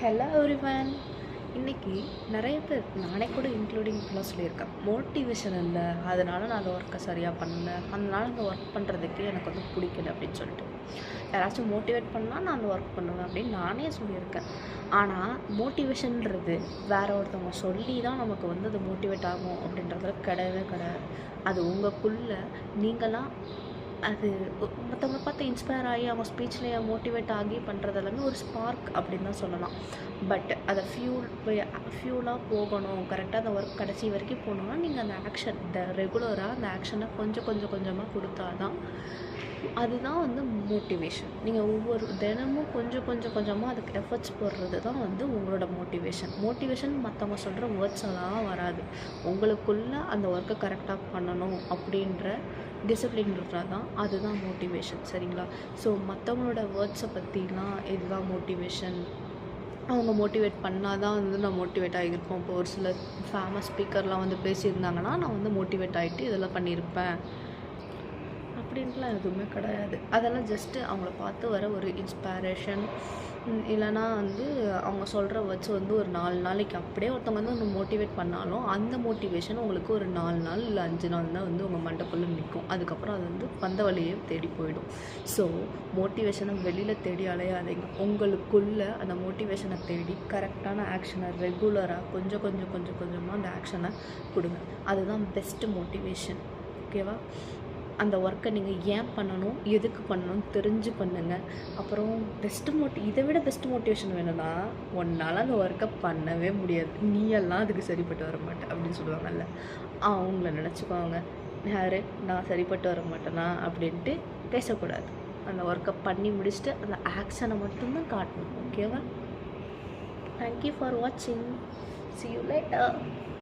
Hello everyone. இன்றைக்கி நிறைய பேர், நானே கூட இன்க்ளூடிங் இப்படிலாம் சொல்லியிருக்கேன், மோட்டிவேஷன் இல்லை, அதனால் நான் அந்த ஒர்க்கை சரியாக பண்ணல, அதனால் அந்த ஒர்க் பண்ணுறதுக்கு எனக்கு வந்து பிடிக்கல அப்படின்னு சொல்லிட்டு. யாராச்சும் மோட்டிவேட் பண்ணால் நான் அந்த ஒர்க் பண்ணுவேன் அப்படின்னு நானே சொல்லியிருக்கேன். ஆனால் மோட்டிவேஷன்ன்றது வேறு ஒருத்தவங்க சொல்லி தான் நமக்கு வந்து அது மோட்டிவேட் ஆகும் அப்படின்றதுல கிடையவே கிடையாது. அது உங்களுக்குள்ளே நீங்களாம் அது மற்றவங்கள பார்த்து இன்ஸ்பயர் ஆகி அவங்க ஸ்பீச்லேயே மோட்டிவேட் ஆகி பண்ணுறது எல்லாமே ஒரு ஸ்பார்க் அப்படின்னு தான் சொல்லலாம். பட் அதை ஃபியூலாக போகணும், கரெக்டாக அந்த ஒர்க் கடைசி வரைக்கும் போகணுன்னா நீங்கள் அந்த ஆக்ஷன் ரெகுலராக அந்த ஆக்ஷனை கொஞ்சம் கொஞ்சம் கொஞ்சமாக கொடுத்தா தான் அதுதான் வந்து மோட்டிவேஷன். நீங்கள் ஒவ்வொரு தினமும் கொஞ்சம் கொஞ்சம் கொஞ்சமாக அதுக்கு எஃபர்ட்ஸ் போடுறது தான் வந்து உங்களோட மோட்டிவேஷன் மற்றவங்க சொல்கிற வேர்ட்ஸ் எல்லாம் வராது. உங்களுக்குள்ளே அந்த ஒர்க்கை கரெக்டாக பண்ணணும் அப்படின்ற டிசிப்ளின் இருந்தால் தான் அதுதான் மோட்டிவேஷன். சரிங்களா? ஸோ மற்றவங்களோட வேர்ட்ஸை பற்றிலாம் இதுதான் மோட்டிவேஷன், அவங்க மோட்டிவேட் பண்ணால் தான் வந்து நான் மோட்டிவேட் ஆகியிருப்போம். இப்போ ஒரு சில ஃபேமஸ் ஸ்பீக்கர்லாம் வந்து பேசியிருந்தாங்கன்னா நான் வந்து மோட்டிவேட் ஆகிட்டு இதெல்லாம் பண்ணியிருப்பேன் அப்படின்ட்டுலாம் எதுவுமே கிடையாது. அதெல்லாம் ஜஸ்ட்டு அவங்கள பார்த்து வர ஒரு இன்ஸ்பைரேஷன். இல்லைனா வந்து அவங்க சொல்கிற வேர்ட்ஸ் வந்து ஒரு 4 நாளைக்கு அப்படியே ஒருத்தவங்க வந்து ஒன்று மோட்டிவேட் பண்ணாலும் அந்த மோட்டிவேஷன் உங்களுக்கு ஒரு 4 நாள் இல்லை 5 நாள் தான் வந்து உங்கள் மண்டைக்குள்ளே நிற்கும். அதுக்கப்புறம் அது வந்து வந்த வழியே தேடி போயிடும். ஸோ மோட்டிவேஷனை வெளியில் தேடி அலையாதீங்க. உங்களுக்குள்ளே அந்த மோட்டிவேஷனை தேடி கரெக்டான ஆக்ஷனை ரெகுலராக கொஞ்சம் கொஞ்சம் கொஞ்சம் கொஞ்சமாக அந்த ஆக்ஷனை கொடுங்க. அதுதான் பெஸ்ட்டு மோட்டிவேஷன். ஓகேவா? அந்த ஒர்க்கை நீங்கள் ஏன் பண்ணணும், எதுக்கு பண்ணணும்னு தெரிஞ்சு பண்ணுங்கள். அப்புறம் இதை விட பெஸ்ட்டு மோட்டிவேஷன் வேணும்னா, உன்னால் அந்த ஒர்க்கை பண்ணவே முடியாது, நீ எல்லாம் அதுக்கு சரிப்பட்டு வர மாட்டேன் அப்படின்னு சொல்லுவாங்கல்ல, அவங்கள நினச்சிக்கோங்க. யார் நான் சரிப்பட்டு வர மாட்டேனா அப்படின்ட்டு பேசக்கூடாது. அந்த ஒர்க்கை பண்ணி முடிச்சுட்டு அந்த ஆக்ஷனை மட்டும்தான் காட்டணும். ஓகேவா? தேங்க்யூ ஃபார் வாட்சிங். See you later.